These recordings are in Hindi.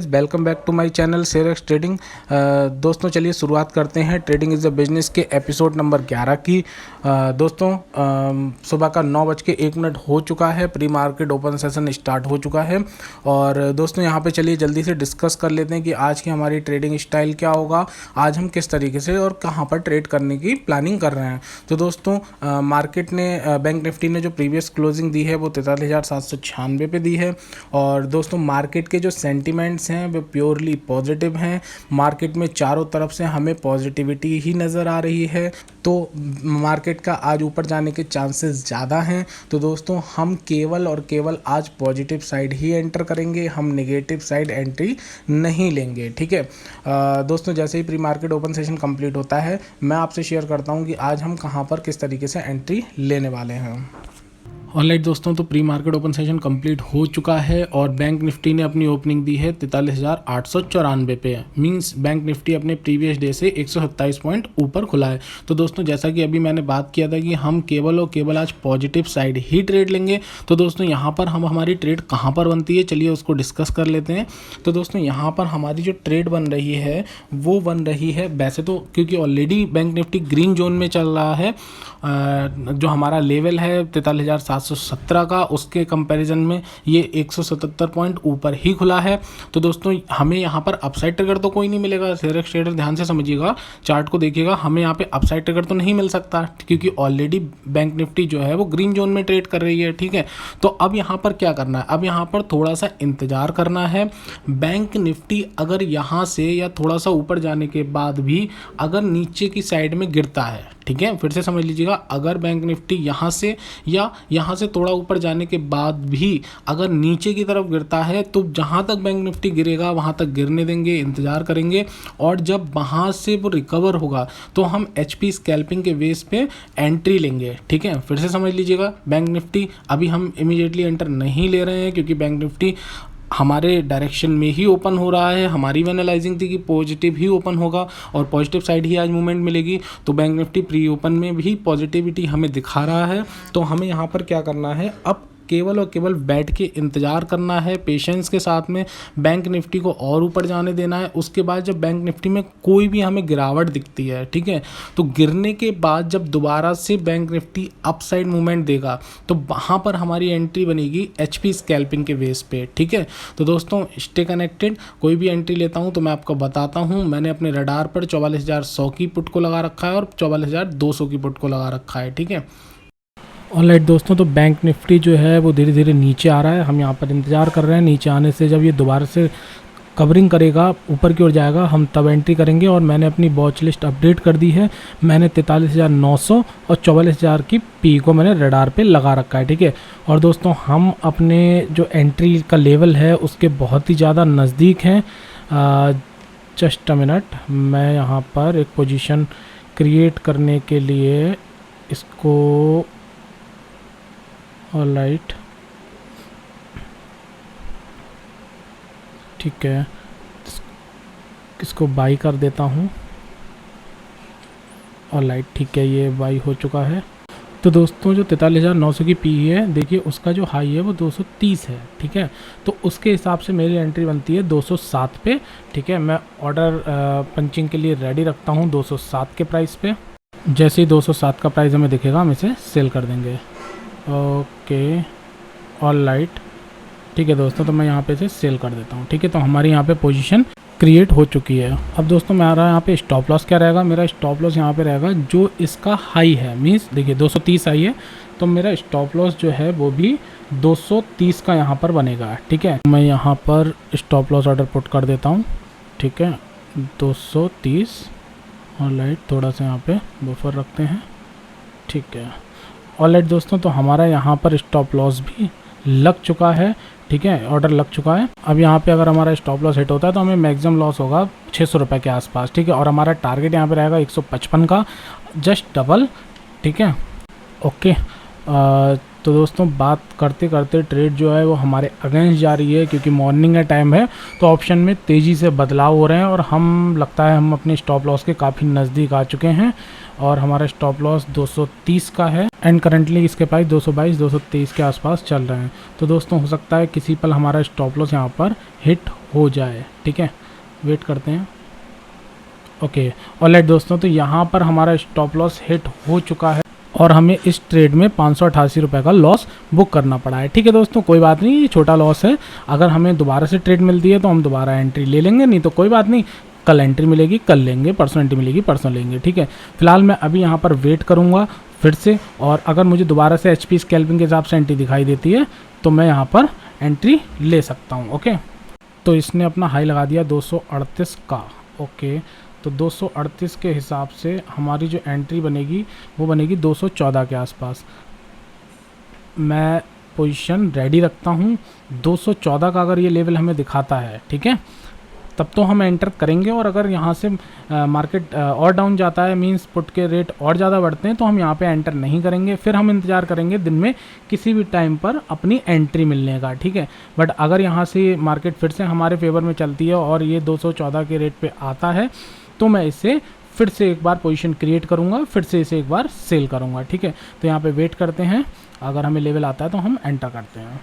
Welcome back to my channel ShareX trading. दोस्तों चलिए शुरुआत करते हैं ट्रेडिंग इज़ अ बिजनेस के एपिसोड नंबर 11 की। दोस्तों सुबह का 9:01 हो चुका है, pre market open session start हो चुका है। और दोस्तों यहाँ पे चलिए जल्दी से डिस्कस कर लेते हैं कि आज की हमारी ट्रेडिंग स्टाइल क्या होगा, आज हम किस तरीके से और कहाँ पर ट्रेड करने की प्लानिंग कर रहे हैं। तो दोस्तों मार्केट ने बैंक निफ्टी ने जो प्रीवियस क्लोजिंग दी है वो 43,796 पे दी है। और दोस्तों मार्केट के जो सेंटिमेंट्स हैं वो प्योरली पॉजिटिव हैं। मार्केट में चारों तरफ से हमें पॉजिटिविटी ही नज़र आ रही है, तो मार्केट का आज ऊपर जाने के चांसेस ज़्यादा हैं। तो दोस्तों हम केवल और केवल आज पॉजिटिव साइड ही एंटर करेंगे, हम नेगेटिव साइड एंट्री नहीं लेंगे। ठीक है दोस्तों, जैसे ही pre market open session complete होता है मैं आपसे शेयर करता हूं कि आज हम कहां पर किस तरीके से एंट्री लेने वाले हैं। ऑलराइट दोस्तों, तो pre market open session complete हो चुका है और बैंक निफ्टी ने अपनी ओपनिंग दी है 43,894 पे। मींस बैंक निफ्टी अपने प्रीवियस डे से 127 पॉइंट ऊपर खुला है। तो दोस्तों जैसा कि अभी मैंने बात किया था कि हम केवल और केवल आज पॉजिटिव साइड ही ट्रेड लेंगे। तो दोस्तों यहाँ पर हम हमारी ट्रेड कहाँ पर बनती है चलिए उसको डिस्कस कर लेते हैं। तो दोस्तों यहाँ पर हमारी जो ट्रेड बन रही है वो बन रही है, वैसे तो क्योंकि already bank Nifty green zone में चल रहा है, जो हमारा लेवल है 43,717 का, उसके कंपैरिजन में ये 177 पॉइंट ऊपर ही खुला है। तो दोस्तों हमें यहाँ पर अपसाइड ट्रिगर तो कोई नहीं मिलेगा। शेयरएक्स ट्रेडर ध्यान से समझिएगा, चार्ट को देखिएगा, हमें यहाँ पे अपसाइड ट्रिगर तो नहीं मिल सकता क्योंकि ऑलरेडी बैंक निफ्टी जो है वो ग्रीन जोन में ट्रेड कर रही है। ठीक है, तो अब यहाँ पर क्या करना है, अब यहाँ पर थोड़ा सा इंतजार करना है। बैंक निफ्टी अगर यहाँ से या थोड़ा सा ऊपर जाने के बाद भी अगर नीचे की साइड में गिरता है, ठीक है, फिर से समझ लीजिएगा, अगर बैंक निफ्टी यहाँ से या यहाँ से थोड़ा ऊपर जाने के बाद भी अगर नीचे की तरफ गिरता है तो जहाँ तक बैंक निफ्टी गिरेगा वहाँ तक गिरने देंगे, इंतज़ार करेंगे। और जब वहाँ से वो रिकवर होगा तो हम एचपी स्कैल्पिंग के बेस पे एंट्री लेंगे। ठीक है, फिर से समझ लीजिएगा, बैंक निफ्टी अभी हम इमीडिएटली एंटर नहीं ले रहे हैं क्योंकि बैंक निफ्टी हमारे डायरेक्शन में ही ओपन हो रहा है। हमारी भी एनालाइजिंग थी कि पॉजिटिव ही ओपन होगा और पॉजिटिव साइड ही आज मूवमेंट मिलेगी। तो बैंक निफ्टी प्री ओपन में भी पॉजिटिविटी हमें दिखा रहा है। तो हमें यहाँ पर क्या करना है, अब केवल और केवल बैठ के इंतज़ार करना है पेशेंस के साथ में, बैंक निफ्टी को और ऊपर जाने देना है। उसके बाद जब बैंक निफ्टी में कोई भी हमें गिरावट दिखती है, ठीक है, तो गिरने के बाद जब दोबारा से bank Nifty up side movement देगा तो वहाँ पर हमारी एंट्री बनेगी एचपी स्कैल्पिंग के बेस पे। ठीक है, तो दोस्तों स्टे कनेक्टेड। कोई भी एंट्री लेता हूँ तो मैं आपको बताता हूँ। मैंने अपने रडार पर 44,100 की पुट को लगा रखा है और 44,200 की पुट को लगा रखा है। ठीक है, ऑलराइट दोस्तों, तो बैंक निफ्टी जो है वो धीरे धीरे नीचे आ रहा है। हम यहाँ पर इंतज़ार कर रहे हैं, नीचे आने से जब ये दोबारा से कवरिंग करेगा, ऊपर की ओर जाएगा, हम तब एंट्री करेंगे। और मैंने अपनी वॉच लिस्ट अपडेट कर दी है। मैंने 43,900 और 44,000 की पी को मैंने रडार पे लगा रखा है। ठीक है, और दोस्तों हम अपने जो एंट्री का लेवल है उसके बहुत ही ज़्यादा नज़दीक हैं। जस्ट अ मिनट, मैं यहाँ पर एक पोजीशन क्रिएट करने के लिए इसको ऑलराइट, ठीक है, इसको बाई कर देता हूँ। ऑलराइट, ठीक है, ये बाई हो चुका है। तो दोस्तों जो 43,900 की पी है, देखिए उसका जो हाई है वो 230 है। ठीक है, तो उसके हिसाब से मेरी एंट्री बनती है 207 पे। ठीक है, मैं ऑर्डर पंचिंग के लिए रेडी रखता हूँ 207 के प्राइस पे। जैसे ही 207 का प्राइस हमें दिखेगा हम इसे सेल कर देंगे। ओके, ऑलराइट, ठीक है दोस्तों, तो मैं यहाँ पे इसे सेल कर देता हूँ। ठीक है, तो हमारी यहाँ पे पोजीशन क्रिएट हो चुकी है। अब दोस्तों मेरा यहाँ पे स्टॉप लॉस क्या रहेगा, मेरा स्टॉप लॉस यहाँ पे रहेगा जो इसका हाई है। मीन्स देखिए 230 आई है, तो मेरा स्टॉप लॉस जो है वो भी 230 का यहाँ पर बनेगा। ठीक है, मैं यहाँ पर स्टॉप लॉस ऑर्डर पुट कर देता हूँ। ठीक है, 230। ऑलराइट, थोड़ा सा यहाँ पे बफर रखते हैं। ठीक है, ऑलराइट दोस्तों, तो हमारा यहाँ पर स्टॉप लॉस भी लग चुका है। ठीक है, ऑर्डर लग चुका है। अब यहाँ पे अगर हमारा स्टॉप लॉस हिट होता है तो हमें मैक्सिमम लॉस होगा 600 रुपये के आसपास। ठीक है, और हमारा टारगेट यहाँ पे रहेगा 155 का, जस्ट डबल। ठीक है, ओके, तो दोस्तों बात करते करते ट्रेड जो है वो हमारे अगेंस्ट जा रही है, क्योंकि मॉर्निंग का टाइम है तो ऑप्शन में तेज़ी से बदलाव हो रहे हैं और हम लगता है हम अपने स्टॉप लॉस के काफ़ी नज़दीक आ चुके हैं और हमारा स्टॉप लॉस 230 का है एंड करंटली इसके प्राइस 222 223 के आसपास चल रहे हैं। तो दोस्तों हो सकता है किसी पल हमारा स्टॉप लॉस यहाँ पर हिट हो जाए, ठीक है, वेट करते हैं। ओके ऑलराइट दोस्तों, तो यहाँ पर हमारा स्टॉप लॉस हिट हो चुका है और हमें इस ट्रेड में 588 रुपये का लॉस बुक करना पड़ा है। ठीक है दोस्तों, कोई बात नहीं, ये छोटा लॉस है। अगर हमें दोबारा से ट्रेड मिलती है तो हम दोबारा एंट्री ले लेंगे, नहीं तो कोई बात नहीं, कल एंट्री मिलेगी कल लेंगे, परसों एंट्री मिलेगी परसों लेंगे। ठीक है, फिलहाल मैं अभी यहाँ पर वेट करूँगा फिर से, और अगर मुझे दोबारा से HP स्कैल्पिंग के हिसाब से एंट्री दिखाई देती है तो मैं यहाँ पर एंट्री ले सकता हूँ। ओके, तो इसने अपना हाई लगा दिया 238 का। ओके, तो 238 के हिसाब से हमारी जो एंट्री बनेगी वो बनेगी 214 के आसपास। मैं पोजीशन रेडी रखता हूँ। 214 का अगर ये लेवल हमें दिखाता है, ठीक है, तब तो हम एंटर करेंगे, और अगर यहाँ से मार्केट और डाउन जाता है, मींस पुट के रेट और ज़्यादा बढ़ते हैं, तो हम यहाँ पे एंटर नहीं करेंगे, फिर हम इंतज़ार करेंगे दिन में किसी भी टाइम पर अपनी एंट्री मिलने का। ठीक है, बट अगर यहाँ से मार्केट फिर से हमारे फेवर में चलती है और ये 214 के रेट पे आता है तो मैं इसे फिर से एक बार पोजीशन क्रिएट करूँगा, फिर से इसे एक बार सेल करूँगा। ठीक है, तो यहाँ पर वेट करते हैं, अगर हमें लेवल आता है तो हम एंटर करते हैं।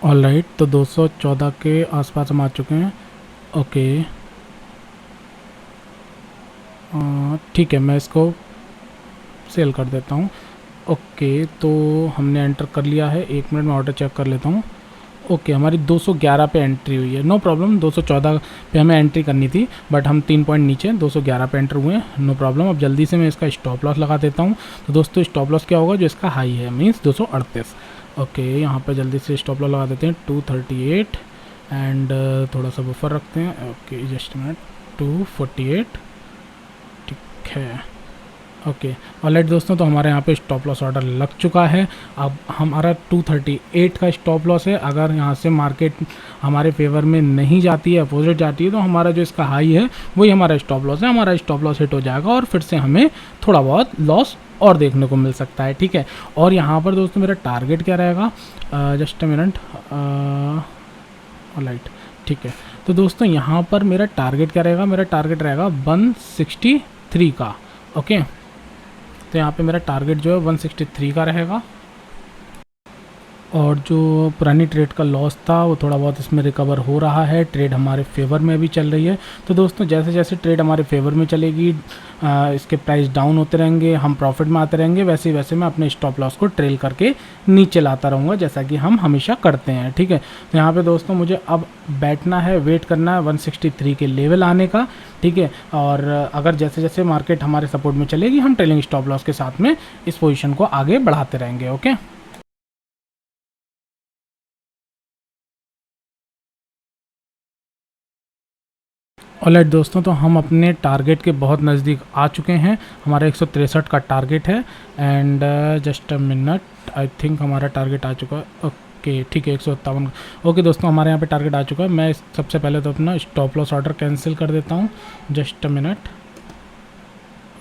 ऑलराइट, तो 214 के आसपास हम आ चुके हैं। ओके, ठीक है, मैं इसको सेल कर देता हूँ। ओके, तो हमने एंटर कर लिया है। 1 मिनट में ऑर्डर चेक कर लेता हूँ। ओके, हमारी 211 पे एंट्री हुई है, नो प्रॉब्लम। 214 पे हमें एंट्री करनी थी, बट हम 3 पॉइंट नीचे 211 पे एंटर हुए हैं, नो प्रॉब्लम। अब जल्दी से मैं इसका स्टॉप लॉस लगा देता हूँ। तो दोस्तों स्टॉप लॉस क्या होगा, जो इसका हाई है, मीन्स 238। ओके, यहाँ पे जल्दी से स्टॉप लॉस लगा देते हैं 238 एंड थोड़ा सा बफर रखते हैं। ओके, जस्ट मिनट, 248, ठीक है। ओके ऑलराइट दोस्तों, तो हमारे यहाँ पे स्टॉप लॉस ऑर्डर लग चुका है। अब हमारा 238 का स्टॉप लॉस है। अगर यहाँ से मार्केट हमारे फेवर में नहीं जाती है, अपोजिट जाती है, तो हमारा जो इसका हाई है वही हमारा स्टॉप लॉस है। हमारा स्टॉप लॉस हिट हो जाएगा और फिर से हमें थोड़ा बहुत लॉस और देखने को मिल सकता है। ठीक है, और यहाँ पर दोस्तों मेरा टारगेट क्या रहेगा, जस्ट अ मिनट, ऑलराइट, ठीक है। तो दोस्तों यहाँ पर मेरा टारगेट क्या रहेगा, मेरा टारगेट रहेगा 163 का। ओके, तो यहाँ पे मेरा टारगेट जो है 163 का रहेगा, और जो पुरानी ट्रेड का लॉस था वो थोड़ा बहुत इसमें रिकवर हो रहा है। ट्रेड हमारे फेवर में भी चल रही है। तो दोस्तों जैसे जैसे ट्रेड हमारे फेवर में चलेगी, इसके प्राइस डाउन होते रहेंगे, हम प्रॉफिट में आते रहेंगे, वैसे वैसे मैं अपने स्टॉप लॉस को ट्रेल करके नीचे लाता रहूँगा, जैसा कि हम हमेशा करते हैं। ठीक है, तो यहाँ पे दोस्तों मुझे अब बैठना है, वेट करना है 163 के लेवल आने का। ठीक है, और अगर जैसे जैसे मार्केट हमारे सपोर्ट में चलेगी, हम ट्रेलिंग स्टॉप लॉस के साथ में इस पोजीशन को आगे बढ़ाते रहेंगे। ओके, ऑलराइट दोस्तों, तो हम अपने टारगेट के बहुत नज़दीक आ चुके हैं। हमारा 163 का टारगेट है and just a minute, I think हमारा टारगेट आ चुका है। ओके, ठीक है, 157। ओके दोस्तों, हमारे यहाँ पे टारगेट आ चुका है। मैं सबसे पहले तो अपना स्टॉप लॉस ऑर्डर कैंसिल कर देता हूँ, जस्ट अ मिनट।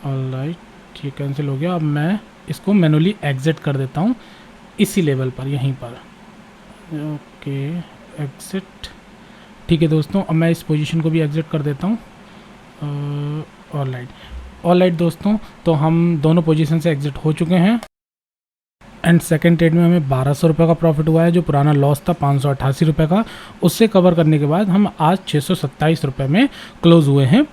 ऑलराइट, ये कैंसिल हो गया। अब मैं इसको मैनुअली एग्ज़िट कर देता हूँ इसी लेवल पर, यहीं पर। ओके, एग्ज़िट, ठीक है दोस्तों, अब मैं इस पोजीशन को भी एग्ज़िट कर देता हूँ। ऑलराइट दोस्तों, तो हम दोनों पोजीशन से एग्ज़िट हो चुके हैं एंड सेकंड ट्रेड में हमें 1200 रुपये का प्रॉफिट हुआ है। जो पुराना लॉस था 588 रुपये का, उससे कवर करने के बाद हम आज 627 रुपये में क्लोज़ हुए हैं।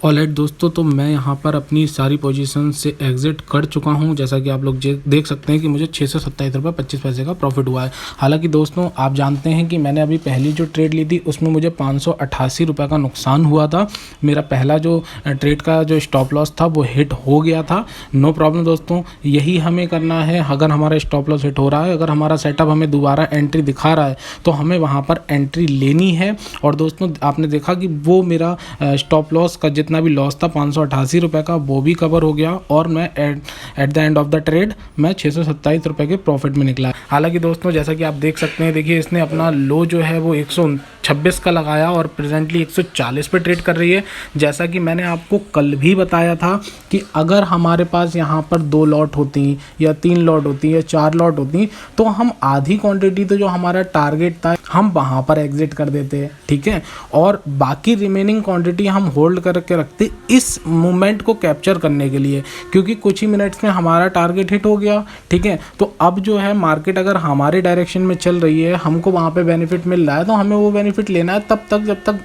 ऑलराइट दोस्तों, तो मैं यहाँ पर अपनी सारी पोजीशन से एग्ज़िट कर चुका हूँ। जैसा कि आप लोग देख सकते हैं कि मुझे 627 रुपये 25 पैसे का प्रॉफिट हुआ है। हालांकि दोस्तों आप जानते हैं कि मैंने अभी पहली जो ट्रेड ली थी उसमें मुझे 588 रुपये का नुकसान हुआ था। मेरा पहला जो ट्रेड का जो स्टॉप लॉस था वो हिट हो गया था। नो प्रॉब्लम दोस्तों, यही हमें करना है। अगर हमारा स्टॉप लॉस हिट हो रहा है, अगर हमारा सेटअप हमें दोबारा एंट्री दिखा रहा है, तो हमें वहाँ पर एंट्री लेनी है। और दोस्तों आपने देखा कि वो मेरा स्टॉप लॉस का जितना भी लॉस था 588 रुपये का वो भी कवर हो गया और मैं at the end of the trade मैं 627 रुपये के प्रॉफिट में निकला। हालांकि दोस्तों जैसा कि आप देख सकते हैं, देखिए इसने अपना लो जो है वो 126 का लगाया और प्रेजेंटली 140 पे ट्रेड कर रही है। जैसा कि मैंने आपको कल भी बताया था कि अगर हमारे पास यहाँ पर 2 लॉट होती या 3 लॉट होती या 4 लॉट होती तो हम आधी क्वांटिटी तो जो हमारा टारगेट था हम वहाँ पर एग्जिट कर देते, ठीक है, और बाकी रिमेनिंग क्वांटिटी हम होल्ड करके रखते इस मूवमेंट को कैप्चर करने के लिए, क्योंकि कुछ ही मिनट्स में हमारा टारगेट हिट हो गया, ठीक है। तो अब जो है मार्केट अगर हमारे डायरेक्शन में चल रही है, हमको वहाँ पे बेनिफिट मिल रहा है तो हमें वो बेनिफिट लेना है तब तक जब तक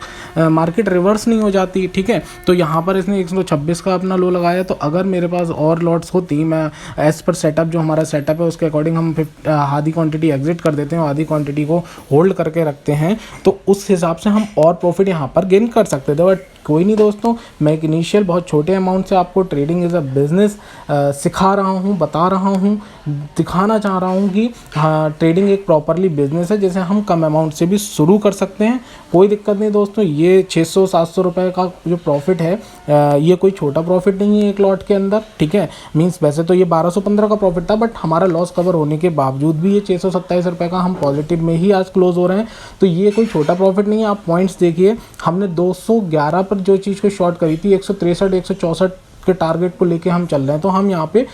मार्केट रिवर्स नहीं हो जाती, ठीक है। तो यहाँ पर इसने 126 का अपना लो लगाया, तो अगर मेरे पास और लॉट्स होती, मैं एज पर सेटअप जो हमारा सेटअप है उसके अकॉर्डिंग हम आधी क्वांटिटी एग्जिट कर देते हैं और आधी क्वांटिटी को होल्ड करके रखते हैं, तो उस हिसाब से हम और प्रॉफिट यहाँ पर गेन कर सकते थे। बट कोई नहीं दोस्तों, मैं एक इनिशियल बहुत छोटे अमाउंट से आपको ट्रेडिंग एज अ बिज़नेस सिखा रहा हूँ, बता रहा हूँ, दिखाना चाह रहा हूँ कि हाँ ट्रेडिंग एक प्रॉपरली बिजनेस है जैसे हम कम अमाउंट से भी शुरू कर सकते हैं, कोई दिक्कत नहीं दोस्तों। ये 600-700 रुपये का जो प्रॉफिट है ये कोई छोटा प्रॉफिट नहीं है एक लॉट के अंदर, ठीक है। मींस वैसे तो ये 1215 का प्रॉफिट था, बट हमारा लॉस कवर होने के बावजूद भी ये 627 रुपये का हम पॉजिटिव में ही आज क्लोज हो रहे हैं, तो ये कोई छोटा प्रॉफिट नहीं है। आप पॉइंट्स देखिए, हमने 211 पर जो चीज़ को शॉर्ट करी थी 163-164 के टारगेट को लेके हम चल रहे हैं, तो हम यहाँ पे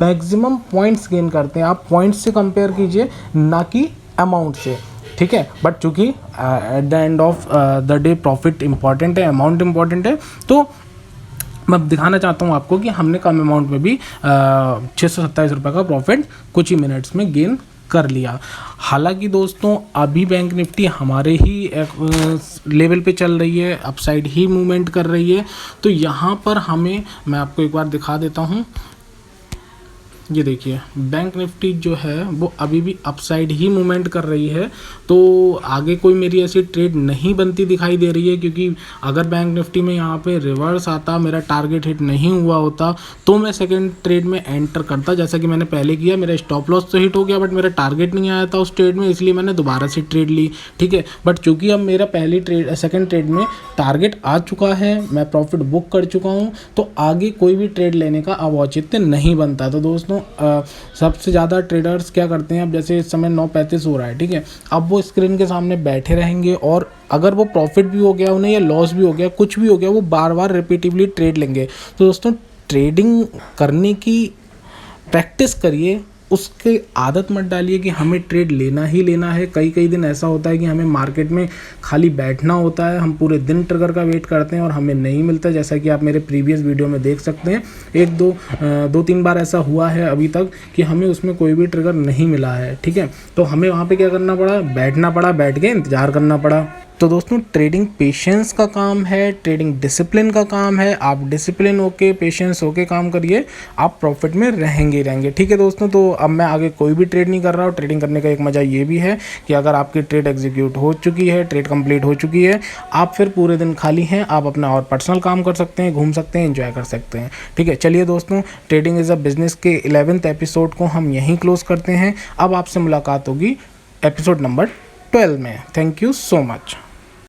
मैक्सिमम पॉइंट्स गेन करते हैं। आप पॉइंट्स से कंपेयर कीजिए, ना कि अमाउंट से, ठीक है। बट चूँकि at the end of the day profit important है, अमाउंट इंपॉर्टेंट है, तो मैं दिखाना चाहता हूँ आपको कि हमने कम अमाउंट में भी 627 रुपये का प्रॉफिट कुछ ही मिनट्स में गेन कर लिया। हालांकि दोस्तों अभी बैंक निफ्टी हमारे ही लेवल पे चल रही है, अपसाइड ही मूवमेंट कर रही है, तो यहाँ पर हमें, मैं आपको एक बार दिखा देता हूँ, ये देखिए बैंक निफ्टी जो है वो अभी भी अपसाइड ही मूवमेंट कर रही है, तो आगे कोई मेरी ऐसी ट्रेड नहीं बनती दिखाई दे रही है, क्योंकि अगर बैंक निफ्टी में यहाँ पे रिवर्स आता, मेरा टारगेट हिट नहीं हुआ होता, तो मैं सेकंड ट्रेड में एंटर करता, जैसा कि मैंने पहले किया। मेरा स्टॉप लॉस तो हिट हो गया, बट मेरा टारगेट नहीं आया था उस ट्रेड में, इसलिए मैंने दोबारा से ट्रेड ली, ठीक है। बट चूँकि अब मेरा सेकेंड ट्रेड में टारगेट आ चुका है, मैं प्रॉफिट बुक कर चुका हूँ, तो आगे कोई भी ट्रेड लेने का अब औचित्य नहीं बनता। तो दोस्तों सबसे ज़्यादा ट्रेडर्स क्या करते हैं, अब जैसे इस समय 9:35 हो रहा है, ठीक है, अब वो स्क्रीन के सामने बैठे रहेंगे और अगर वो प्रॉफिट भी हो गया उन्हें या लॉस भी हो गया, कुछ भी हो गया, वो बार बार रिपीटिवली ट्रेड लेंगे। तो दोस्तों ट्रेडिंग करने की प्रैक्टिस करिए, उसके आदत मत डालिए कि हमें ट्रेड लेना ही लेना है। कई दिन ऐसा होता है कि हमें मार्केट में खाली बैठना होता है, हम पूरे दिन ट्रिगर का वेट करते हैं और हमें नहीं मिलता, जैसा कि आप मेरे प्रीवियस वीडियो में देख सकते हैं। 2-3 बार ऐसा हुआ है अभी तक कि हमें उसमें कोई भी ट्रिगर नहीं मिला है, ठीक है। तो हमें वहाँ पर क्या करना पड़ा, बैठना पड़ा, बैठ के इंतज़ार करना पड़ा। तो दोस्तों ट्रेडिंग पेशेंस का काम है, ट्रेडिंग डिसिप्लिन का काम है। आप डिसिप्लिन होके, पेशेंस होके काम करिए, आप प्रॉफिट में रहेंगे, ठीक है दोस्तों। तो अब मैं आगे कोई भी ट्रेड नहीं कर रहा हूँ। ट्रेडिंग करने का एक मज़ा ये भी है कि अगर आपकी ट्रेड एग्जीक्यूट हो चुकी है, ट्रेड कंप्लीट हो चुकी है, आप फिर पूरे दिन खाली हैं, आप अपना और पर्सनल काम कर सकते हैं, घूम सकते हैं, एंजॉय कर सकते हैं, ठीक है। चलिए दोस्तों, ट्रेडिंग इज़ अ बिजनेस के 11th एपिसोड को हम यहीं क्लोज करते हैं। अब आपसे मुलाकात होगी एपिसोड नंबर 12 में। Thank you so much.